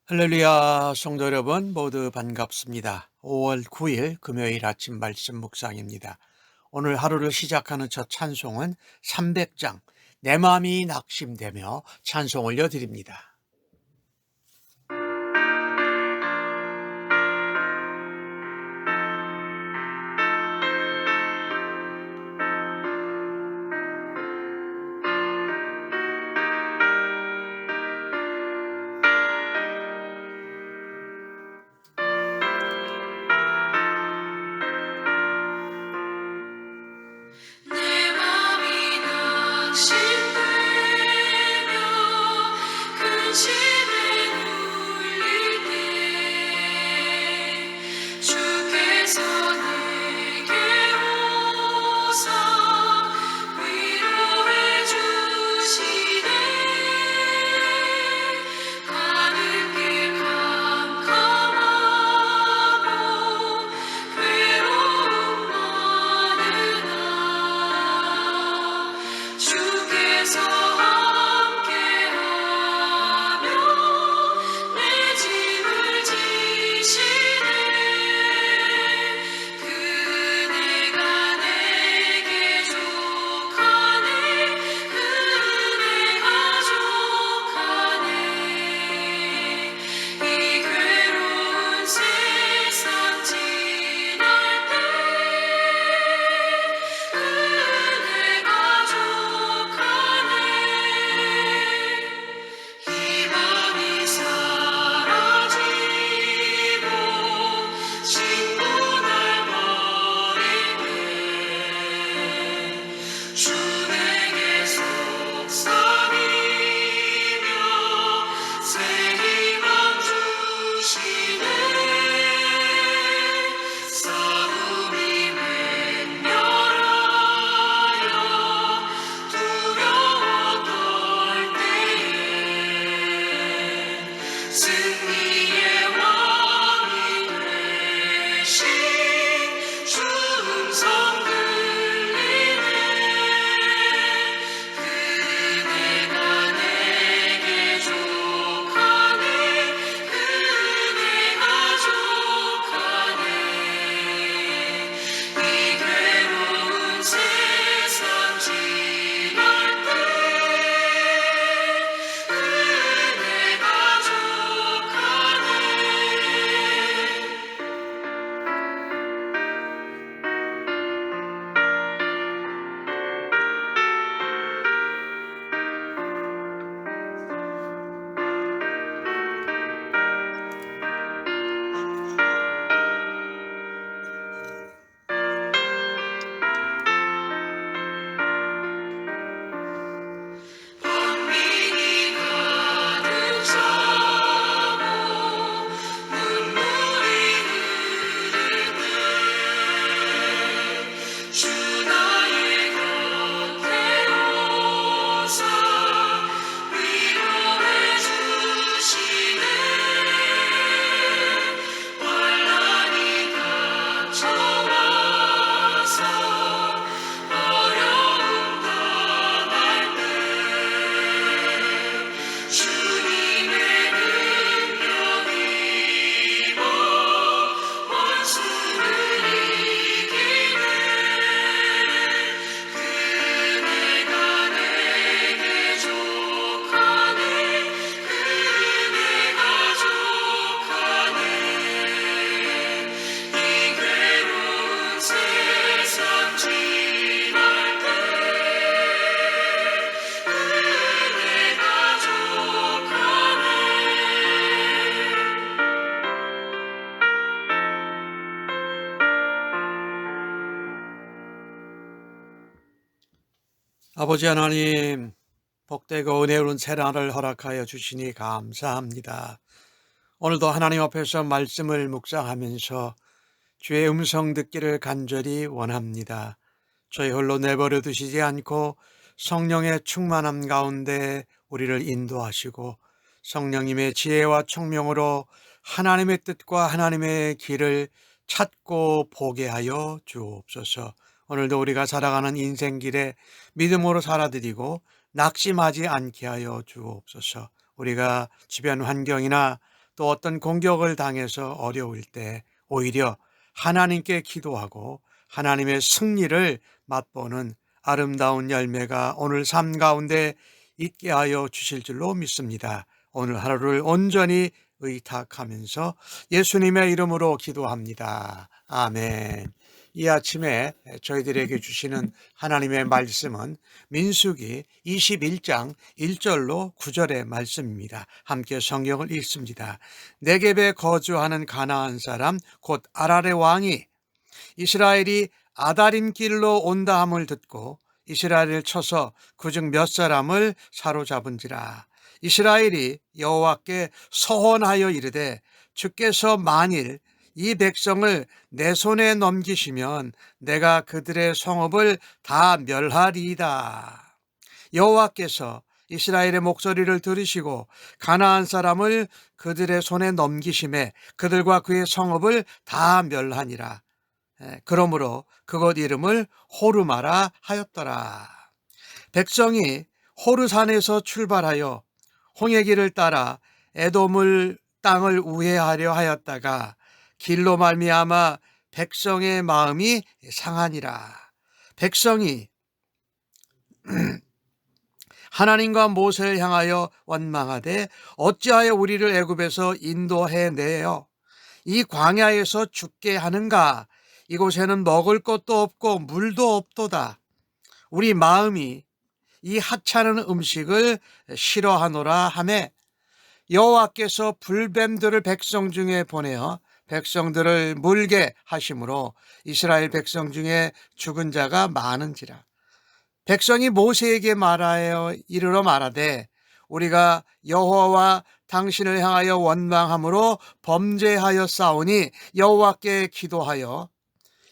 할렐루야, 성도 여러분 모두 반갑습니다. 5월 9일 금요일 아침 말씀 묵상입니다. 오늘 하루를 시작하는 첫 찬송은 300장 내 마음이 낙심되며 찬송 올려드립니다. 내 맘이 낙심되며 근심에 눌릴 때 주께서 내게 오사 위로해 주시네. 가는 길 캄캄하고 괴로움 많으나 주께서 함께하며 내 짐을 지시네. 그네가 내게 족하네. 그네가 족하네. 이 괴로운 세상 지날 때 그네가 족하네. 이 밤이 사라지고 신고 날 버릴 때 주 내게 속삭이며 새 희망 주시네. 싸움이 맹렬하여 두려워 떨 때에 승리의 왕이 되신 주 음성 들리네. 그네가 내게 족하네. 그네가 족하네. 이 괴로운 세상 지날 때 그네가 족하네. 밤민이 가득 차고 눈물이 흐를 때 주 나의 곁에 오사 위로해 주시네. 환난이 닥쳐와서 어려움 당할 때 주님의 능력 입어 원수를 이기네. 그네가 내게 족하네. 그네가 족하네. 이 괴로운 세상 지날 때 그네가 족하네. 아버지 하나님, 복되고 은혜로운 새날을 허락하여 주시니 감사합니다. 오늘도 하나님 앞에서 말씀을 묵상하면서 주의 음성 듣기를 간절히 원합니다. 저희 홀로 내버려 두시지 않고 성령의 충만함 가운데 우리를 인도하시고 성령님의 지혜와 총명으로 하나님의 뜻과 하나님의 길을 찾고 보게 하여 주옵소서. 오늘도 우리가 살아가는 인생길에 믿음으로 살아드리고 낙심하지 않게 하여 주옵소서. 우리가 주변 환경이나 또 어떤 공격을 당해서 어려울 때 오히려 하나님께 기도하고 하나님의 승리를 맛보는 아름다운 열매가 오늘 삶 가운데 있게 하여 주실 줄로 믿습니다. 오늘 하루를 온전히 의탁하면서 예수님의 이름으로 기도합니다. 아멘. 이 아침에 저희들에게 주시는 하나님의 말씀은 민수기 21장 1절로 9절의 말씀입니다. 함께 성경을 읽습니다. 네겝에 거주하는 가나안 사람 곧 아랄의 왕이 이스라엘이 아다림 길로 온다 함을 듣고 이스라엘을 쳐서 그중 몇 사람을 사로잡은지라. 이스라엘이 여호와께 서원하여 이르되 주께서 만일 이 백성을 내 손에 넘기시면 내가 그들의 성읍을 다 멸하리이다. 여호와께서 이스라엘의 목소리를 들으시고 가나안 사람을 그들의 손에 넘기심에 그들과 그의 성읍을 다 멸하니라. 그러므로 그곳 이름을 호르마라 하였더라. 백성이 호르산에서 출발하여 홍해길을 따라 에돔을 땅을 우회하려 하였다가 길로 말미암아 백성의 마음이 상하니라. 백성이 하나님과 모세를 향하여 원망하되 어찌하여 우리를 애굽에서 인도해내어 이 광야에서 죽게 하는가? 이곳에는 먹을 것도 없고 물도 없도다. 우리 마음이 이 하찮은 음식을 싫어하노라 하매 여호와께서 불뱀들을 백성 중에 보내어 백성들을 물게 하심으로 이스라엘 백성 중에 죽은 자가 많은지라. 백성이 모세에게 말하여 이르러 말하되 우리가 여호와와 당신을 향하여 원망함으로 범죄하여 싸우니 여호와께 기도하여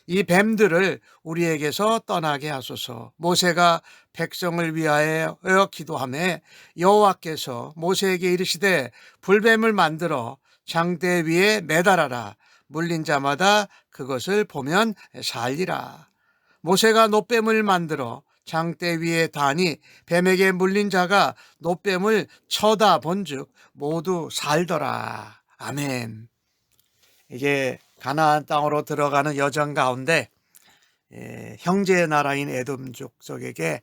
이 뱀들을 우리에게서 떠나게 하소서. 모세가 백성을 위하여 기도하매 여호와께서 모세에게 이르시되 불뱀을 만들어 장대 위에 매달아라. 물린 자마다 그것을 보면 살리라. 모세가 놋뱀을 만들어 장대 위에 다니 뱀에게 물린 자가 놋뱀을 쳐다본즉 모두 살더라. 아멘. 이게 가나안 땅으로 들어가는 여정 가운데 형제의 나라인 에돔 족속에게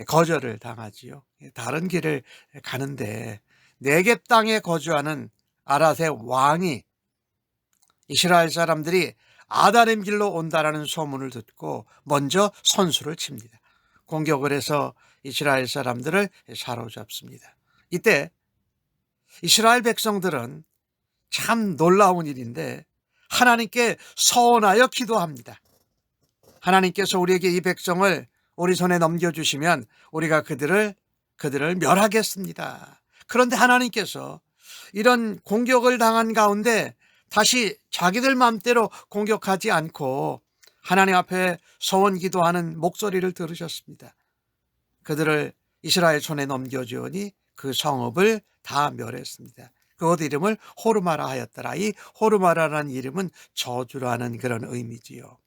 거절을 당하지요. 다른 길을 가는데 네겝 땅에 거주하는 아랏의 왕이 이스라엘 사람들이 아다림 길로 온다라는 소문을 듣고 먼저 선수를 칩니다. 공격을 해서 이스라엘 사람들을 사로잡습니다. 이때 이스라엘 백성들은 참 놀라운 일인데 하나님께 서원하여 기도합니다. 하나님께서 우리에게 이 백성을 우리 손에 넘겨주시면 우리가 그들을 멸하겠습니다. 그런데 하나님께서 이런 공격을 당한 가운데 다시 자기들 마음대로 공격하지 않고 하나님 앞에 서원 기도하는 목소리를 들으셨습니다. 그들을 이스라엘 손에 넘겨주오니 그 성읍을 다 멸했습니다. 그곳 이름을 호르마라 하였더라. 이 호르마라라는 이름은 저주라는 그런 의미지요.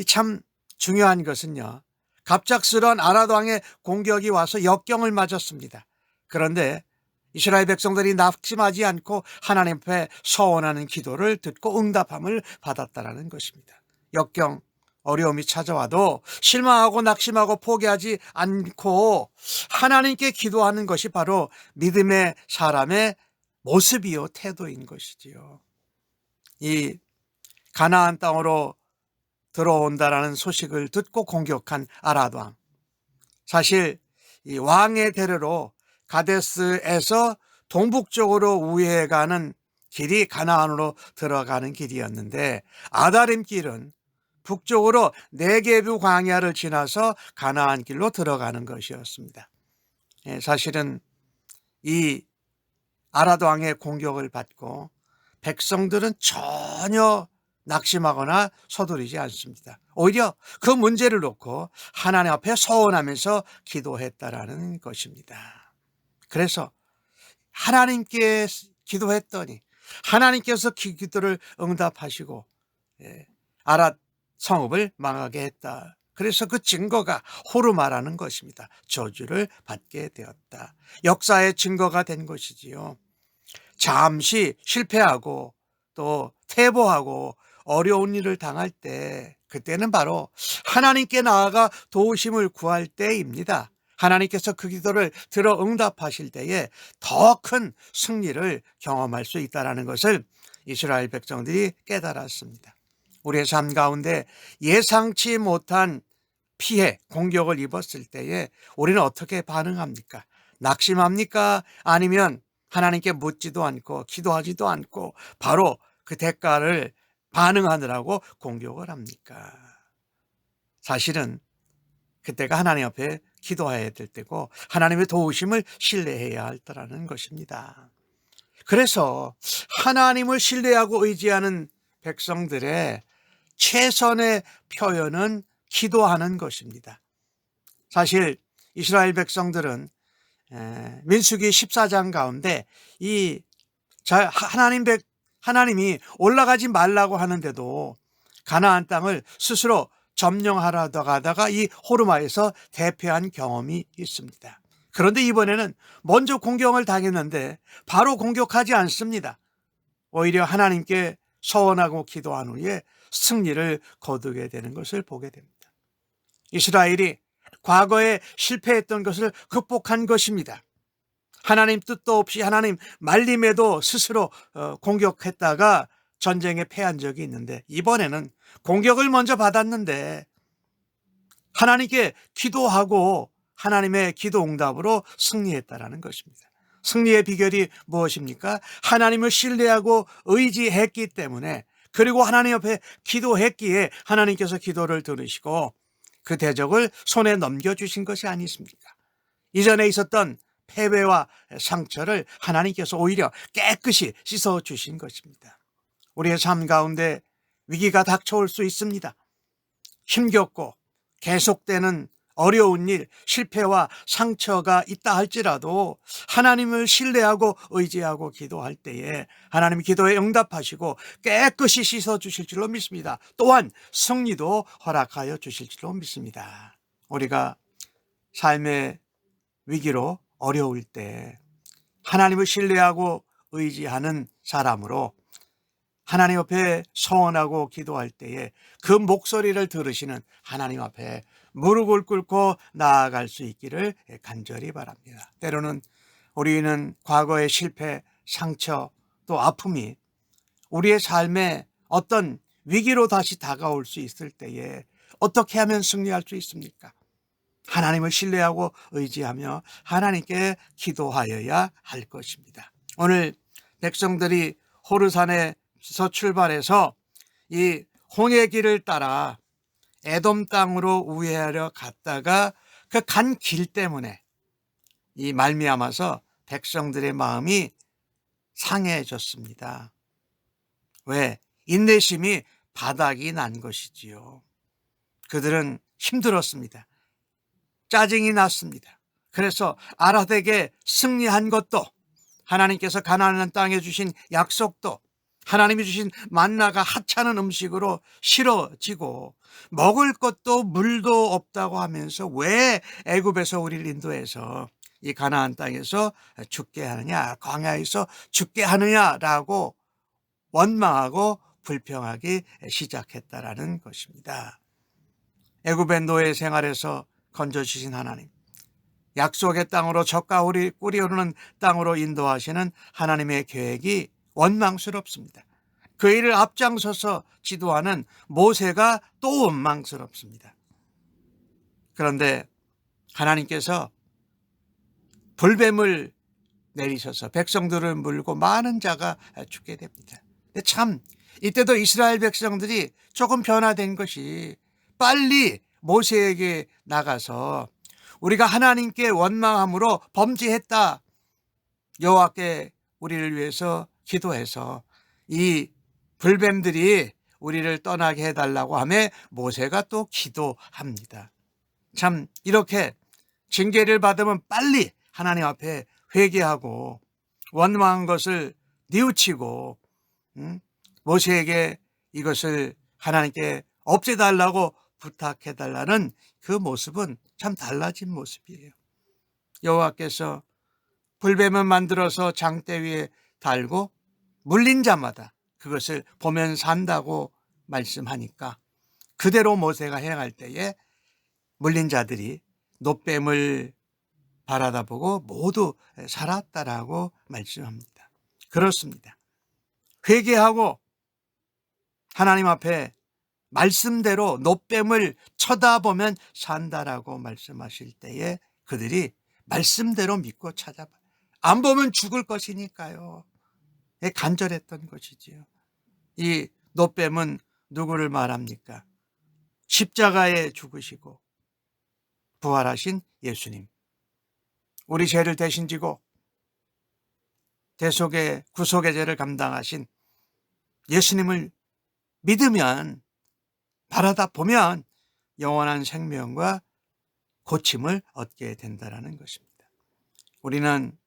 참 중요한 것은요, 갑작스러운 아랏 왕의 공격이 와서 역경을 맞았습니다. 그런데 이스라엘 백성들이 낙심하지 않고 하나님 앞에 서원하는 기도를 듣고 응답함을 받았다라는 것입니다. 역경, 어려움이 찾아와도 실망하고 낙심하고 포기하지 않고 하나님께 기도하는 것이 바로 믿음의 사람의 모습이요 태도인 것이지요. 이 가나안 땅으로 들어온다라는 소식을 듣고 공격한 아랏 왕, 사실 이 왕의 대로로 가데스에서 동북쪽으로 우회가는 길이 가나안으로 들어가는 길이었는데 아다림 길은 북쪽으로 네겝 광야를 지나서 가나안 길로 들어가는 것이었습니다. 사실은 이 아랏 왕의 공격을 받고 백성들은 전혀 낙심하거나 서두르지 않습니다. 오히려 그 문제를 놓고 하나님 앞에 서원하면서 기도했다라는 것입니다. 그래서 하나님께 기도했더니 하나님께서 기도를 응답하시고 아랏 성읍을 망하게 했다. 그래서 그 증거가 호르마라는 것입니다. 저주를 받게 되었다. 역사의 증거가 된 것이지요. 잠시 실패하고 또 퇴보하고 어려운 일을 당할 때, 그때는 바로 하나님께 나아가 도우심을 구할 때입니다. 하나님께서 그 기도를 들어 응답하실 때에 더 큰 승리를 경험할 수 있다는 것을 이스라엘 백성들이 깨달았습니다. 우리의 삶 가운데 예상치 못한 피해, 공격을 입었을 때에 우리는 어떻게 반응합니까? 낙심합니까? 아니면 하나님께 묻지도 않고 기도하지도 않고 바로 그 대가를 반응하느라고 공격을 합니까? 사실은 그때가 하나님 앞에 기도해야 될 때고 하나님의 도우심을 신뢰해야 할 때라는 것입니다. 그래서 하나님을 신뢰하고 의지하는 백성들의 최선의 표현은 기도하는 것입니다. 사실 이스라엘 백성들은 민수기 14장 가운데 하나님이 올라가지 말라고 하는데도 가나안 땅을 스스로 점령하려고 하다가 이 호르마에서 대패한 경험이 있습니다. 그런데 이번에는 먼저 공격을 당했는데 바로 공격하지 않습니다. 오히려 하나님께 서원하고 기도한 후에 승리를 거두게 되는 것을 보게 됩니다. 이스라엘이 과거에 실패했던 것을 극복한 것입니다. 하나님 뜻도 없이 하나님 말림에도 스스로 공격했다가 전쟁에 패한 적이 있는데, 이번에는 공격을 먼저 받았는데 하나님께 기도하고 하나님의 기도 응답으로 승리했다라는 것입니다. 승리의 비결이 무엇입니까? 하나님을 신뢰하고 의지했기 때문에, 그리고 하나님 옆에 기도했기에 하나님께서 기도를 들으시고 그 대적을 손에 넘겨주신 것이 아니십니까? 이전에 있었던 패배와 상처를 하나님께서 오히려 깨끗이 씻어주신 것입니다. 우리의 삶 가운데 위기가 닥쳐올 수 있습니다. 힘겹고 계속되는 어려운 일, 실패와 상처가 있다 할지라도 하나님을 신뢰하고 의지하고 기도할 때에 하나님이 기도에 응답하시고 깨끗이 씻어주실 줄로 믿습니다. 또한 승리도 허락하여 주실 줄로 믿습니다. 우리가 삶의 위기로 어려울 때 하나님을 신뢰하고 의지하는 사람으로 하나님 앞에 서원하고 기도할 때에 그 목소리를 들으시는 하나님 앞에 무릎을 꿇고 나아갈 수 있기를 간절히 바랍니다. 때로는 우리는 과거의 실패, 상처, 또 아픔이 우리의 삶에 어떤 위기로 다시 다가올 수 있을 때에 어떻게 하면 승리할 수 있습니까? 하나님을 신뢰하고 의지하며 하나님께 기도하여야 할 것입니다. 오늘 백성들이 호르산에서 출발해서 이 홍해 길을 따라 에돔 땅으로 우회하려 갔다가 그 간 길 때문에 이 말미암아서 백성들의 마음이 상해졌습니다. 왜? 인내심이 바닥이 난 것이지요. 그들은 힘들었습니다. 짜증이 났습니다. 그래서 아라덱에 승리한 것도, 하나님께서 가나안 땅에 주신 약속도, 하나님이 주신 만나가 하찮은 음식으로 싫어지고 먹을 것도 물도 없다고 하면서 왜 애굽에서 우리를 인도해서 이 가나안 땅에서 죽게 하느냐, 광야에서 죽게 하느냐라고 원망하고 불평하기 시작했다라는 것입니다. 애굽의 노예 생활에서 건져주신 하나님, 약속의 땅으로 젖과 꿀이 흐르는 땅으로 인도하시는 하나님의 계획이 원망스럽습니다. 그 일을 앞장서서 지도하는 모세가 또 원망스럽습니다. 그런데 하나님께서 불뱀을 내리셔서 백성들을 물고 많은 자가 죽게 됩니다. 근데 참 이때도 이스라엘 백성들이 조금 변화된 것이, 빨리 모세에게 나가서 우리가 하나님께 원망함으로 범죄했다, 여호와께 우리를 위해서 기도해서 이 불뱀들이 우리를 떠나게 해달라고 하며 모세가 또 기도합니다. 참 이렇게 징계를 받으면 빨리 하나님 앞에 회개하고 원망한 것을 뉘우치고 모세에게 이것을 하나님께 없애달라고 부탁해달라는 그 모습은 참 달라진 모습이에요. 여호와께서 불뱀을 만들어서 장대 위에 달고 물린 자마다 그것을 보면 산다고 말씀하니까 그대로 모세가 행할 때에 물린 자들이 놋뱀을 바라다 보고 모두 살았다라고 말씀합니다. 그렇습니다. 회개하고 하나님 앞에 말씀대로 놋뱀을 쳐다보면 산다라고 말씀하실 때에 그들이 말씀대로 믿고 찾아봐요. 안 보면 죽을 것이니까요. 간절했던 것이지요. 이 놋뱀은 누구를 말합니까? 십자가에 죽으시고 부활하신 예수님. 우리 죄를 대신 지고 대속의 구속의 죄를 감당하신 예수님을 믿으면 바라다 보면 영원한 생명과 고침을 얻게 된다는 것입니다. 우리는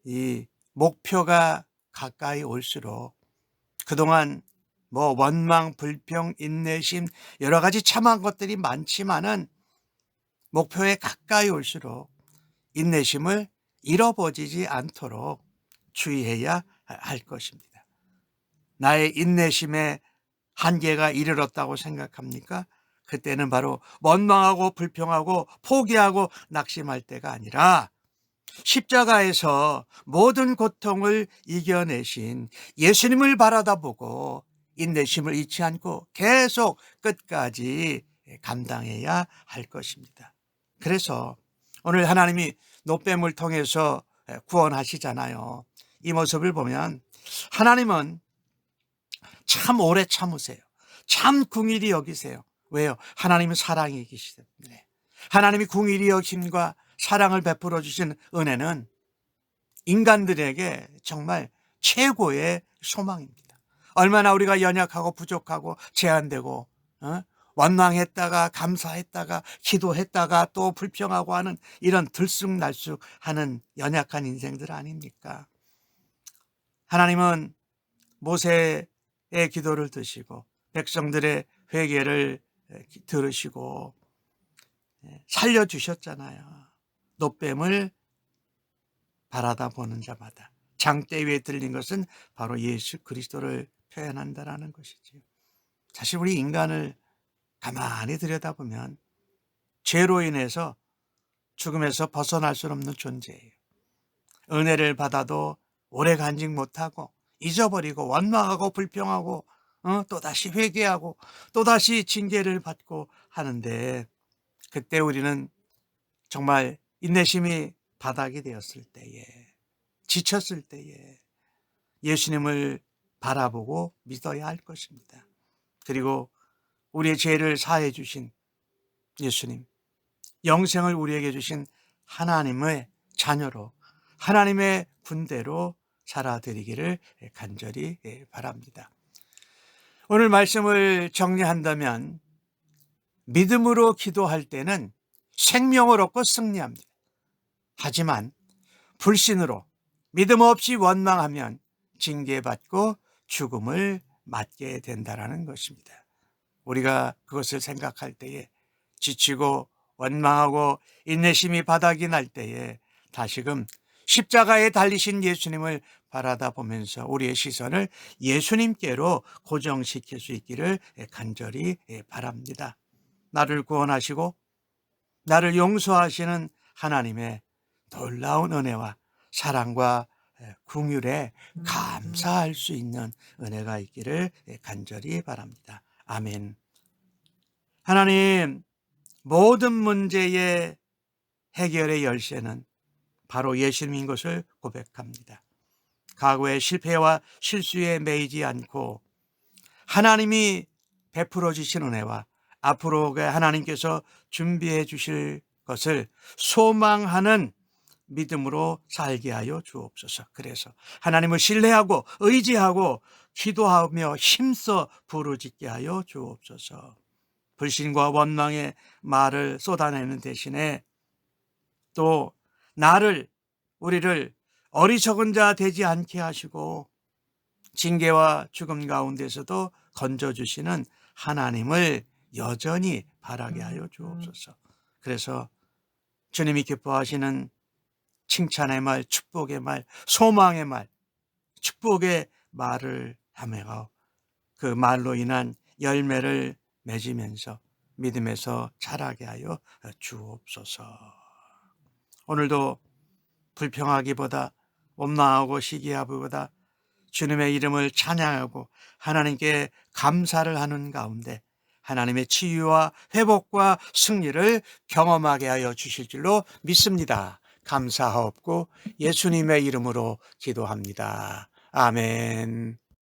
이 목표가 가까이 올수록 그동안 원망, 불평, 인내심 여러 가지 참한 것들이 많지만은 목표에 가까이 올수록 인내심을 잃어버리지 않도록 주의해야 할 것입니다. 나의 인내심의 한계가 이르렀다고 생각합니까? 그때는 바로 원망하고 불평하고 포기하고 낙심할 때가 아니라 십자가에서 모든 고통을 이겨내신 예수님을 바라다 보고 인내심을 잃지 않고 계속 끝까지 감당해야 할 것입니다. 그래서 오늘 하나님이 놋뱀을 통해서 구원하시잖아요. 이 모습을 보면 하나님은 참 오래 참으세요. 참 궁일이 여기세요. 왜요? 하나님은 사랑이 계시기 때문에. 하나님이 궁일이 여김과 사랑을 베풀어 주신 은혜는 인간들에게 정말 최고의 소망입니다. 얼마나 우리가 연약하고 부족하고 제한되고 원망했다가 감사했다가 기도했다가 또 불평하고 하는 이런 들쑥날쑥하는 연약한 인생들 아닙니까? 하나님은 모세의 기도를 드시고 백성들의 회개를 들으시고 살려주셨잖아요. 놋뱀을 바라다 보는 자마다 장대 위에 들린 것은 바로 예수 그리스도를 표현한다라는 것이지요. 사실 우리 인간을 가만히 들여다보면 죄로 인해서 죽음에서 벗어날 수 없는 존재예요. 은혜를 받아도 오래 간직 못하고 잊어버리고 원망하고 불평하고 또다시 회개하고 또다시 징계를 받고 하는데 그때 우리는 정말 인내심이 바닥이 되었을 때에 지쳤을 때에 예수님을 바라보고 믿어야 할 것입니다. 그리고 우리의 죄를 사해 주신 예수님, 영생을 우리에게 주신 하나님의 자녀로 하나님의 군대로 살아드리기를 간절히 바랍니다. 오늘 말씀을 정리한다면 믿음으로 기도할 때는 생명을 얻고 승리합니다. 하지만 불신으로 믿음 없이 원망하면 징계받고 죽음을 맞게 된다는 것입니다. 우리가 그것을 생각할 때에 지치고 원망하고 인내심이 바닥이 날 때에 다시금 십자가에 달리신 예수님을 바라다 보면서 우리의 시선을 예수님께로 고정시킬 수 있기를 간절히 바랍니다. 나를 구원하시고 나를 용서하시는 하나님의 놀라운 은혜와 사랑과 긍휼에 감사할 수 있는 은혜가 있기를 간절히 바랍니다. 아멘. 하나님, 모든 문제의 해결의 열쇠는 바로 예수님인 것을 고백합니다. 과거의 실패와 실수에 매이지 않고 하나님이 베풀어 주신 은혜와 앞으로 하나님께서 준비해 주실 것을 소망하는 믿음으로 살게 하여 주옵소서. 그래서 하나님을 신뢰하고 의지하고 기도하며 힘써 부르짖게 하여 주옵소서. 불신과 원망의 말을 쏟아내는 대신에 또 우리를 어리석은 자 되지 않게 하시고 징계와 죽음 가운데서도 건져주시는 하나님을 여전히 바라게 하여 주옵소서. 그래서 주님이 기뻐하시는 칭찬의 말, 축복의 말, 소망의 말, 축복의 말을 하며 그 말로 인한 열매를 맺으면서 믿음에서 자라게 하여 주옵소서. 오늘도 불평하기보다 원망하고 시기하기보다 주님의 이름을 찬양하고 하나님께 감사를 하는 가운데 하나님의 치유와 회복과 승리를 경험하게 하여 주실 줄로 믿습니다. 감사하옵고 예수님의 이름으로 기도합니다. 아멘.